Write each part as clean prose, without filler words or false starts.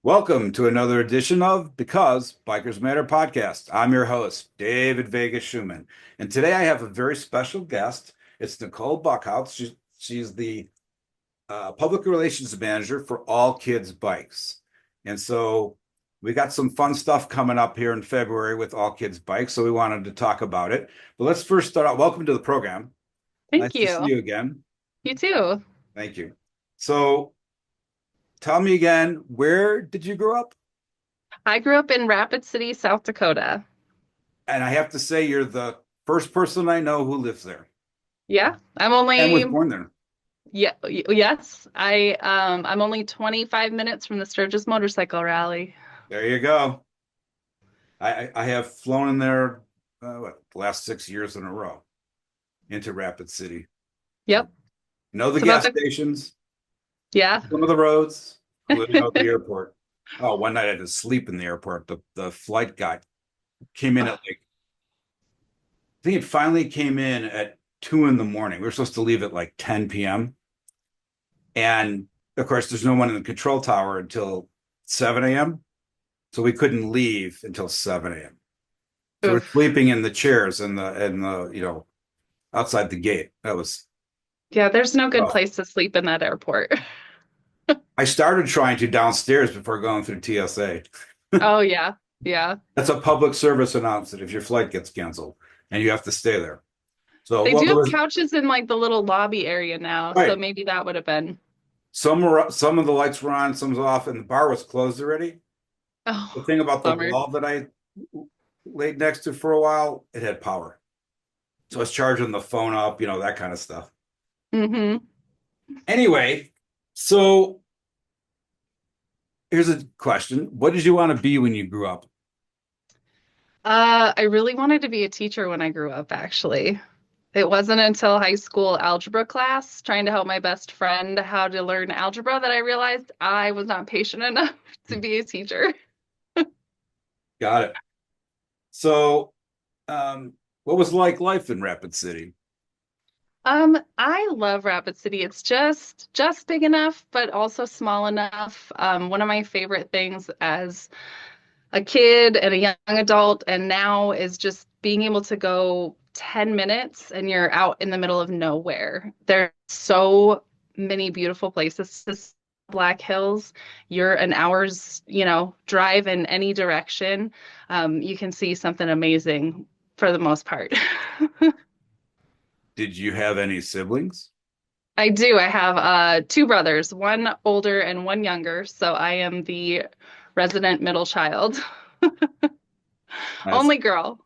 Welcome to another edition of Because Bikers Matter podcast. I'm your host, David Vegas Shuman. And today I have a very special guest. It's Nicole Buckholz. She's the public relations manager for All Kids Bikes. And so we got some fun stuff coming up here in February with All Kids Bikes. So we wanted to talk about it. But let's first start out. Welcome to the program. Thank Nice to see you. you again. You too. Thank you. So tell me again, where did you grow up? I grew up in Rapid City, South Dakota. And I have to say, you're the first person I know who lives there Yeah, I'm and was only born there. yes, I'm only 25 minutes from the Sturgis Motorcycle Rally. There you go. I have flown in there the last 6 years in a row into Rapid City. So Yep. know the It's about gas the stations, yeah. some of the roads, including know the airport. Oh, one night I had to sleep in the airport. The flight guy came in at like I think it finally came in at 2 in the morning. We were supposed to leave at like 10 p.m. And of course, there's no one in the control tower until 7 a.m. So we couldn't leave until 7 a.m. So we're Oof. sleeping in the chairs and the outside the gate. That was Yeah, there's no good rough. place to sleep in that airport. I started trying to downstairs before going through TSA. Oh yeah. Yeah. That's a public service announcement if your flight gets canceled and you have to stay there. So, They well, do there have was couches in like the little lobby area now, so right. maybe that would have been. Some of the lights were on, some was off, and the bar was closed already. The Oh, thing about the bummer. wall that I laid next to for a while, it had power. So I was charging the phone up, that kind of stuff. Mm-hmm. Anyway, so here's a question. What did you want to be when you grew up? I really wanted to be a teacher when I grew up, actually. It wasn't until high school algebra class, trying to help my best friend how to learn algebra, that I realized I was not patient enough to be a teacher. Got it. So, what was like life in Rapid City? I love Rapid City. It's just big enough, but also small enough. One of my favorite things as a kid and a young adult, and now is just being able to go 10 minutes and you're out in the middle of nowhere. There's so many beautiful places to Black Hills. You're an hour's, drive in any direction. You can see something amazing for the most part. Did you have any siblings? I do. I have two brothers, one older and one younger. So I am the resident middle child, Nice. only girl.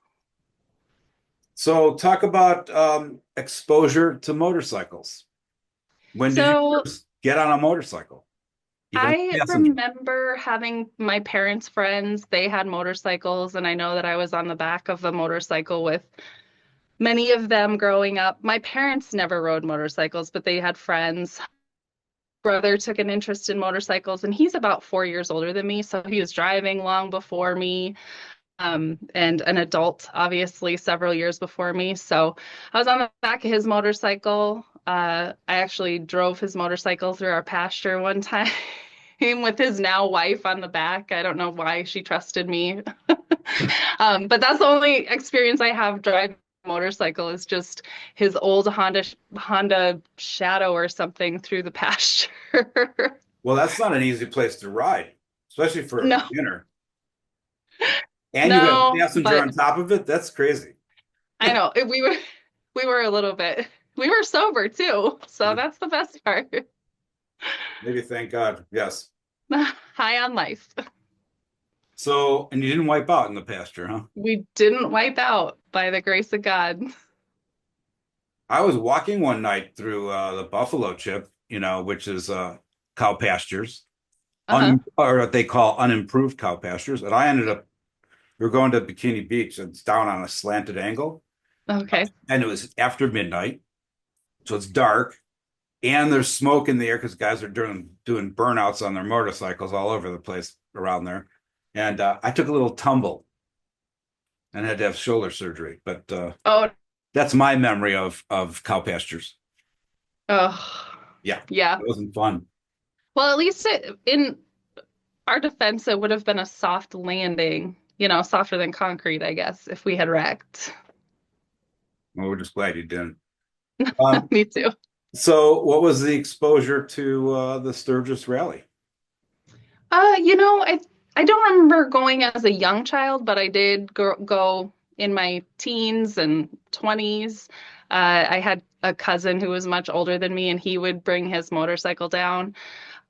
So, talk about exposure to motorcycles. When did you So first get on a motorcycle, even as a I passenger? remember having my parents' friends, they had motorcycles, and I know that I was on the back of a motorcycle with many of them growing up. My parents never rode motorcycles, but they had friends. Brother took an interest in motorcycles, and he's about 4 years older than me, so he was driving long before me, and an adult, obviously, several years before me. So I was on the back of his motorcycle. I actually drove his motorcycle through our pasture one time with his now wife on the back. I don't know why she trusted me. But that's the only experience I have driving a motorcycle, is just his old Honda Shadow or something through the pasture. Well, that's not an easy place to ride, especially for a No, beginner. And you have a no, passenger but on top of it. That's crazy. I know we were a little bit, we were sober too, so that's the best part. Maybe thank God. Yes. High on life. So, and you didn't wipe out in the pasture, huh? We didn't wipe out by the grace of God. I was walking one night through the Buffalo Chip, which is cow pastures, Uh-huh. or what they call unimproved cow pastures. And I ended up, we were going to Bikini Beach, and it's down on a slanted angle. Okay. And it was after midnight. So it's dark. And there's smoke in the air because guys are doing burnouts on their motorcycles all over the place around there. And I took a little tumble and had to have shoulder surgery. But Oh, that's my memory of cow pastures. oh, Yeah, yeah. it wasn't fun. Well, at least in our defense, it would have been a soft landing, softer than concrete, I guess, if we had wrecked. Well, we're just glad you didn't. Um, Me too. so what was the exposure to the Sturgis Rally? I don't remember going as a young child, but I did go in my teens and 20s. I had a cousin who was much older than me, and he would bring his motorcycle down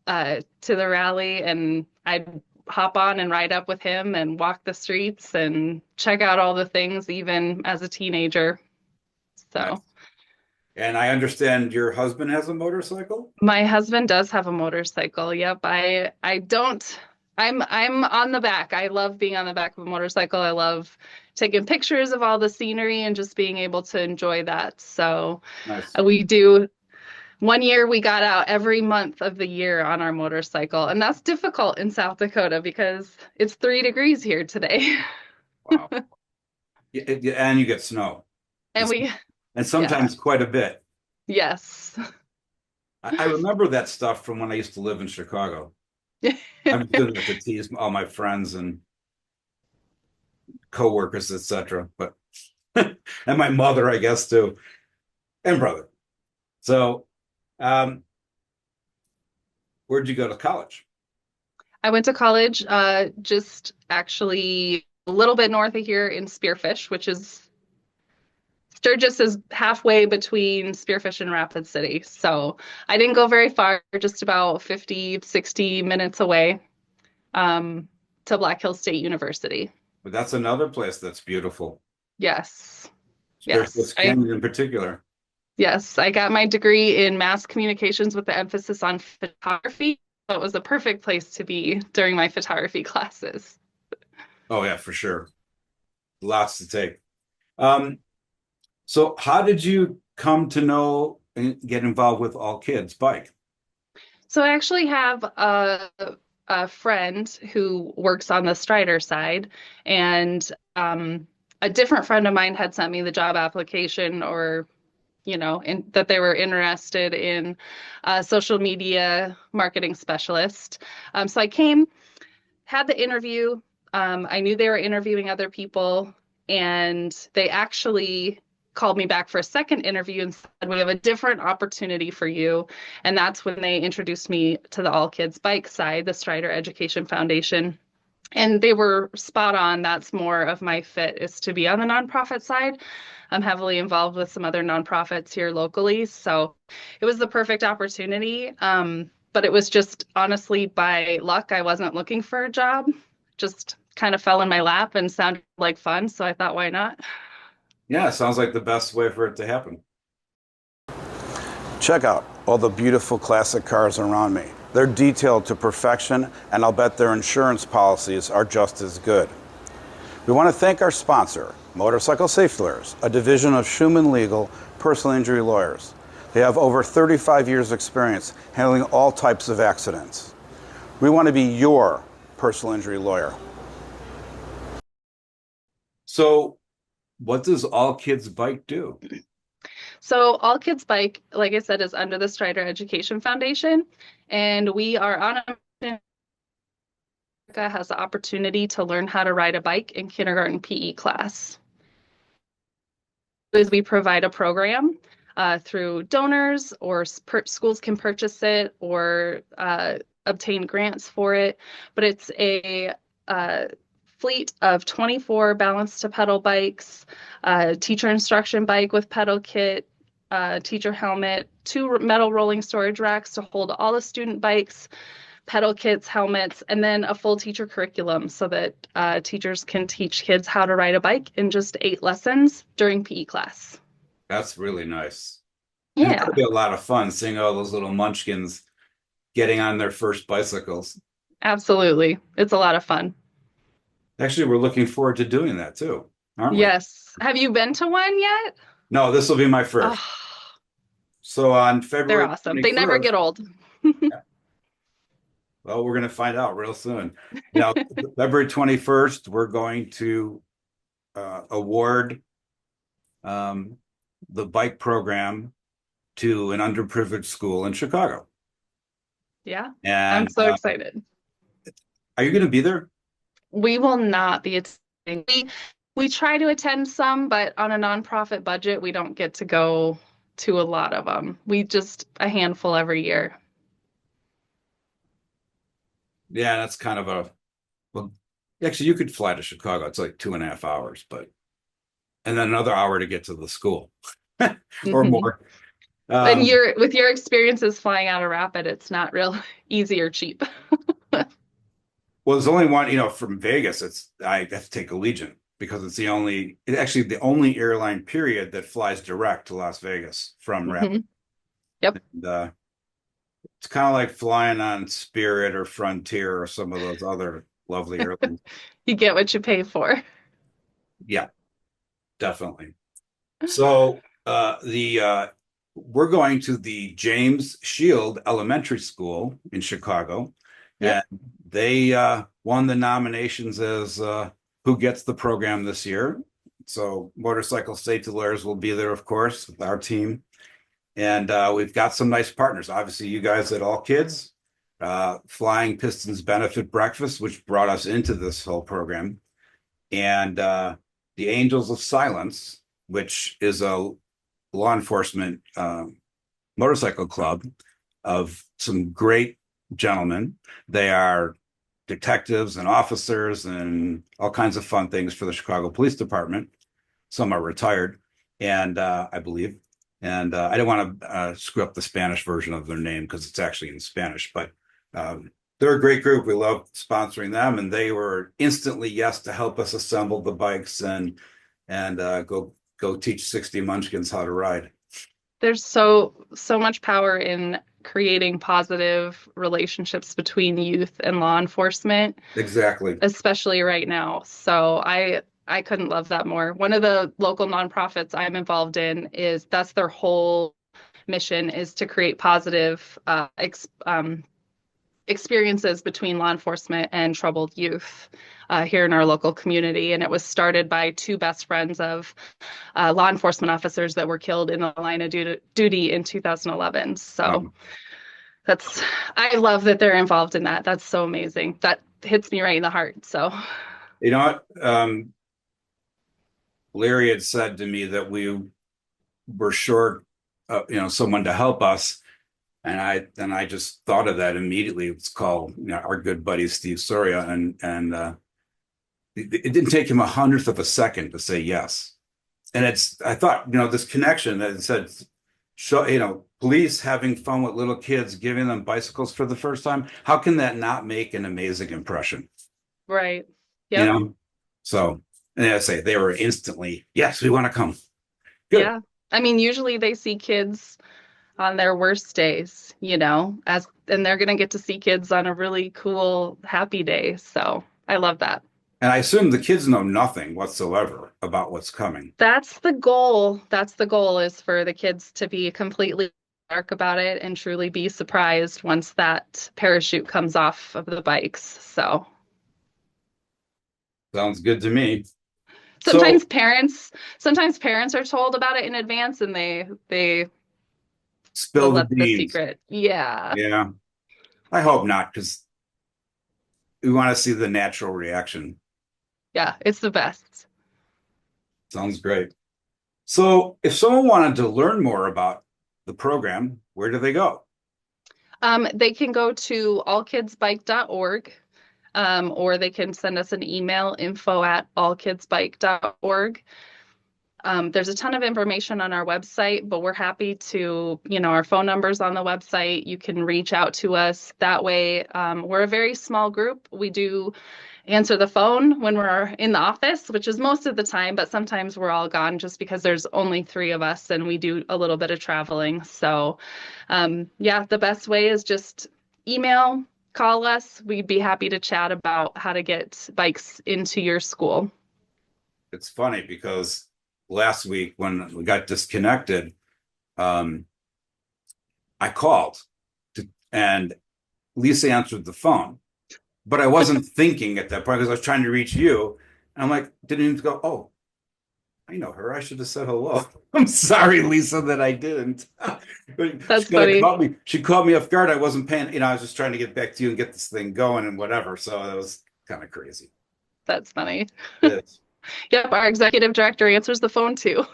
to the rally, and I'd hop on and ride up with him and walk the streets and check out all the things, even as a teenager. Nice. So And I understand your husband has a motorcycle? my husband does have a motorcycle. Yep. I don't I'm on the back. I love being on the back of a motorcycle. I love taking pictures of all the scenery and just being able to enjoy that. So Nice. we do one year we got out every month of the year on our motorcycle, and that's difficult in South Dakota because it's 3 degrees here today. Wow. And you get snow. And And yeah, sometimes quite a bit. yes. I remember that stuff from when I used to live in Chicago. I was doing it to tease all my friends and coworkers, etc. But and my mother, I guess, too, and brother. So, um, where'd you go to college? I went to college, just actually a little bit north of here in Spearfish, which is Sturgis is halfway between Spearfish and Rapid City. So I didn't go very far, just about 50, 60 minutes away, um, to Black Hills State University. But that's another place that's beautiful. Yes. Sturgis Canyon in particular. Yes, I got my degree in mass communications with the emphasis on photography. So it was a perfect place to be during my photography classes. Oh yeah, for sure. Lots to take. Um, so how did you come to know and get involved with All Kids Bike? So I actually have a friend who works on the Strider side, and a different friend of mine had sent me the job application, or that they were interested in a social media marketing specialist. So I came, had the interview. I knew they were interviewing other people, and they actually called me back for a second interview and said, "We have a different opportunity for you." And that's when they introduced me to the All Kids Bike side, the Strider Education Foundation. And they were spot on. That's more of my fit, is to be on the nonprofit side. I'm heavily involved with some other nonprofits here locally. So it was the perfect opportunity. But it was just honestly by luck. I wasn't looking for a job, just kind of fell in my lap and sounded like fun. So I thought, why not? Yeah, sounds like the best way for it to happen. Check out all the beautiful classic cars around me. They're detailed to perfection, and I'll bet their insurance policies are just as good. We want to thank our sponsor, Motorcycle Safety Lawyers, a division of Shuman Legal personal injury lawyers. They have over 35 years experience handling all types of accidents. We want to be your personal injury lawyer. So, what does All Kids Bike do? So All Kids Bike, like I said, is under the Strider Education Foundation, and we are on a mission. America has the opportunity to learn how to ride a bike in kindergarten PE class. Is we provide a program through donors, or schools can purchase it, or obtain grants for it. But it's a fleet of 24 balance to pedal bikes, teacher instruction bike with pedal kit, teacher helmet, 2 metal rolling storage racks to hold all the student bikes, pedal kits, helmets, and then a full teacher curriculum so that teachers can teach kids how to ride a bike in just 8 lessons during PE class. That's really nice. And Yeah, that'll be a lot of fun seeing all those little munchkins getting on their first bicycles. absolutely. It's a lot of fun. Actually, we're looking forward to doing that too, aren't we? Yes. Have you been to one yet? No, this will be my first. Oh, So on they're February awesome. They never 21st, get old. well, we're going to find out real soon. Now, February 21st, we're going to award the bike program to an underprivileged school in Chicago. Yeah, I'm And so excited. Are you going to be there? We will not be attending. We try to attend some, but on a nonprofit budget, we don't get to go to a lot of them. We just a handful every year. Yeah, that's kind of a well. Actually, you could fly to Chicago. It's like 2.5 hours, but and then another hour to get to the school or Mhm. more. And Um, with your experiences flying out of Rapid, it's not real easy or cheap. well, there's only one, from Vegas. I have to take Allegiant because it's actually the only airline period that flies direct to Las Vegas from Rapid. Mhm. Yep. And, it's kind of like flying on Spirit or Frontier or some of those other lovely airlines. You get what you pay for. Yeah, definitely. So the we're going to the James Shield Elementary School in Chicago, Yep. and they won the nominations as who gets the program this year. So motorcycle safety lawyers will be there, of course, with our team, and we've got some nice partners. Obviously, you guys at All Kids, Flying Pistons Benefit Breakfast, which brought us into this whole program, and the Angels of Silence, which is a law enforcement motorcycle club of some great gentlemen. They are detectives and officers and all kinds of fun things for the Chicago Police Department. Some are retired, and I believe. And I didn't want to screw up the Spanish version of their name because it's actually in Spanish, but they're a great group. We love sponsoring them, and they were instantly yes to help us assemble the bikes and go teach 60 munchkins how to ride. There's so much power in creating positive relationships between youth and law enforcement, Exactly. especially right now. So I couldn't love that more. One of the local nonprofits I'm involved in is that's their whole mission is to create positive experiences between law enforcement and troubled youth here in our local community. And it was started by two best friends of law enforcement officers that were killed in the line of duty in 2011. So that's, I love that they're involved in that. That's so amazing. That hits me right in the heart. So, You know what? Larry had said to me that we were short, someone to help us. And I just thought of that immediately. It's called, our good buddy Steve Soria, and it didn't take him 100th of a second to say yes. And I thought, this connection that it said, show, police having fun with little kids, giving them bicycles for the first time. How can that not make an amazing impression? right. You Yep. know? So, and I say they were instantly, yes, we want to come. Good. Yeah. I mean, usually they see kids on their worst days, and they're going to get to see kids on a really cool, happy day. So I love that. And I assume the kids know nothing whatsoever about what's coming. That's the goal. That's the goal is for the kids to be completely dark about it and truly be surprised once that parachute comes off of the bikes. So Sounds good to me. So sometimes parents are told about it in advance and they will spill the let the beans. secret. Yeah. Yeah. I hope not, because we want to see the natural reaction. Yeah, it's the best. Sounds great. So if someone wanted to learn more about the program, where do they go? They can go to allkidsbike.org, or they can send us an email, info@allkidsbike.org. There's a ton of information on our website, but we're happy to, our phone number's on the website. You can reach out to us that way. We're a very small group. We do answer the phone when we're in the office, which is most of the time, but sometimes we're all gone just because there's only 3 of us and we do a little bit of traveling. So, yeah, the best way is just email, call us. We'd be happy to chat about how to get bikes into your school. It's funny because last week when we got disconnected, I called and Lisa answered the phone, but I wasn't thinking at that point because I was trying to reach you. And I'm like, didn't even go, oh, I know her. I should have said hello. I'm sorry, Lisa, that I didn't. But she That's kind of funny. caught me. She caught me off guard. I wasn't paying, I was just trying to get back to you and get this thing going and whatever. So that was kind of crazy. That's funny. Yes. Yep, our executive director answers the phone too.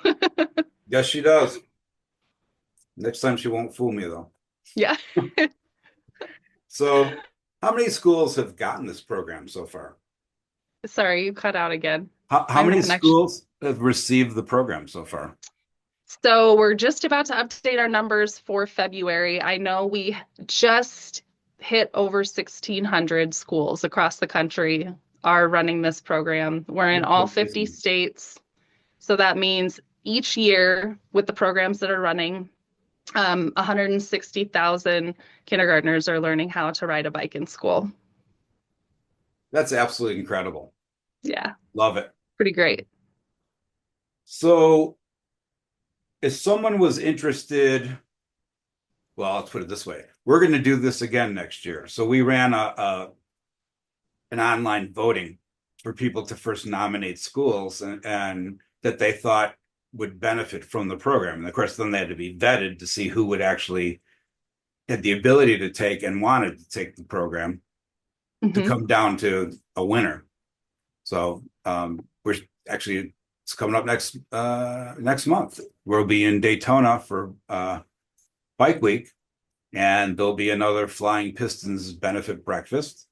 Yes, she does. Next time she won't fool me though. Yeah. So how many schools have gotten this program so far? Sorry, you cut out again. How My many connection. schools have received the program so far? So we're just about to update our numbers for February. I know we just hit over 1,600 schools across the country are running this program. We're in all 50 states. So that means each year with the programs that are running, 160,000 kindergartners are learning how to ride a bike in school. That's absolutely incredible. Yeah, Love it. pretty great. So if someone was interested, well, let's put it this way. We're going to do this again next year. So we ran an online voting for people to first nominate schools and that they thought would benefit from the program. And of course, then they had to be vetted to see who would actually had the ability to take and wanted to take the program to come down to a winner. So we're actually, it's coming up next month. We'll be in Daytona for Bike Week, and there'll be another Flying Pistons Benefit Breakfast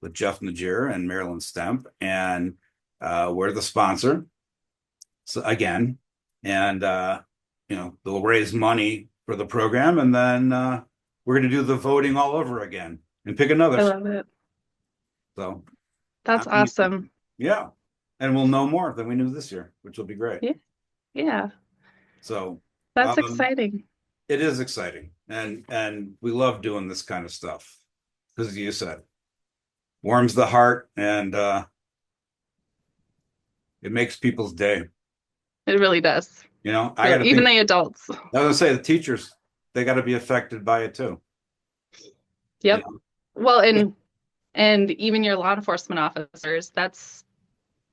with Jeff Najir and Marilyn Stemp, and we're the sponsor. So again, and they'll raise money for the program, and then we're going to do the voting all over again and pick another. I love it. So that's awesome. Yeah, and we'll know more than we knew this year, which will be great. Yeah. So that's exciting. It is exciting, and we love doing this kind of stuff because, as you said, warms the heart and it makes people's day. It really does. I got to even the adults. I was gonna say the teachers, they got to be affected by it too. Yep. Well, and even your law enforcement officers,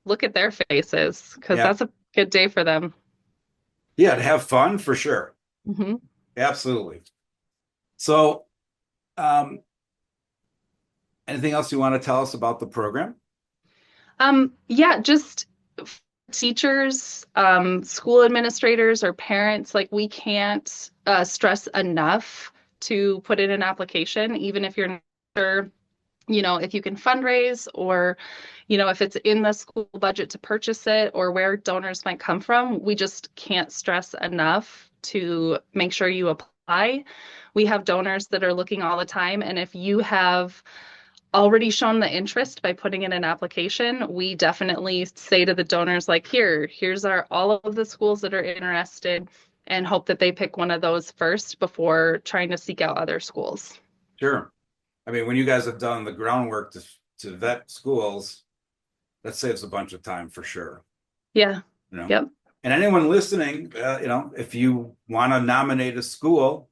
look at their faces because that's a good day for them. Yeah, to have fun for sure. Mm-hmm. Absolutely. So, anything else you want to tell us about the program? Yeah, just teachers, school administrators, or parents, like we can't stress enough to put in an application, even if you're not sure, if you can fundraise or, if it's in the school budget to purchase it or where donors might come from. We just can't stress enough to make sure you apply. We have donors that are looking all the time. And if you have already shown the interest by putting in an application, we definitely say to the donors, like, here's all of the schools that are interested, and hope that they pick one of those first before trying to seek out other schools. Sure. I mean, when you guys have done the groundwork to vet schools, that saves a bunch of time for sure. Yeah. Yep. And anyone listening, if you want to nominate a school,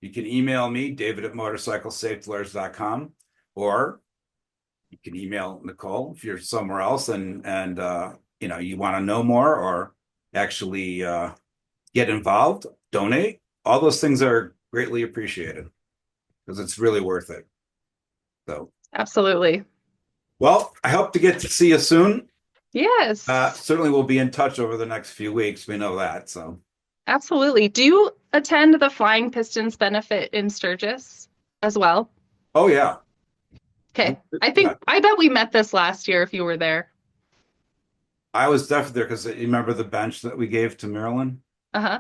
you can email me, david@motorcyclesafetylearners.com, or you can email Nicole if you're somewhere else and you want to know more or actually get involved, donate. All those things are greatly appreciated because it's really worth it. So absolutely. Well, I hope to get to see you soon. Yes. Certainly we'll be in touch over the next few weeks. We know that. So absolutely. Do you attend the Flying Pistons Benefit in Sturgis as well? Oh, yeah. Okay. I bet we met this last year if you were there. I was definitely there because you remember the bench that we gave to Marilyn? Uh-huh.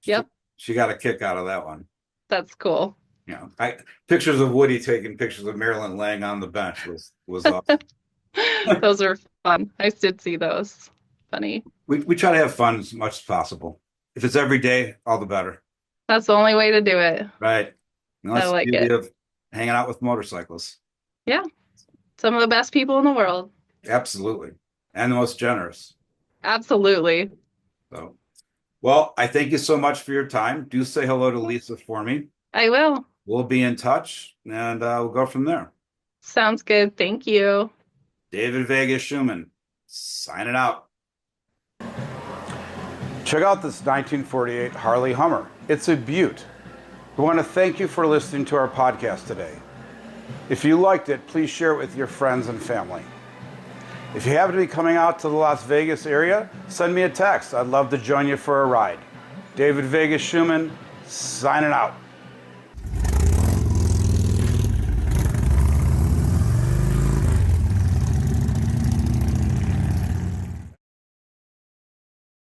Yep. She got a kick out of that one. That's cool. Pictures of Woody taking pictures of Marilyn laying on the bench was awesome. Those are fun. I did see those. Funny. We try to have fun as much as possible. If it's every day, all the better. That's the only way to do it. Right. I like it. Of hanging out with motorcyclists. Yeah. Some of the best people in the world. Absolutely. And the most generous. Absolutely. So, well, I thank you so much for your time. Do say hello to Lisa for me. I will. We'll be in touch and we'll go from there. Sounds good. Thank you. David Vegas Shuman, signing out. Check out this 1948 Harley Hummer. It's a beaut. We want to thank you for listening to our podcast today. If you liked it, please share it with your friends and family. If you happen to be coming out to the Las Vegas area, send me a text. I'd love to join you for a ride. David Vegas Shuman, signing out.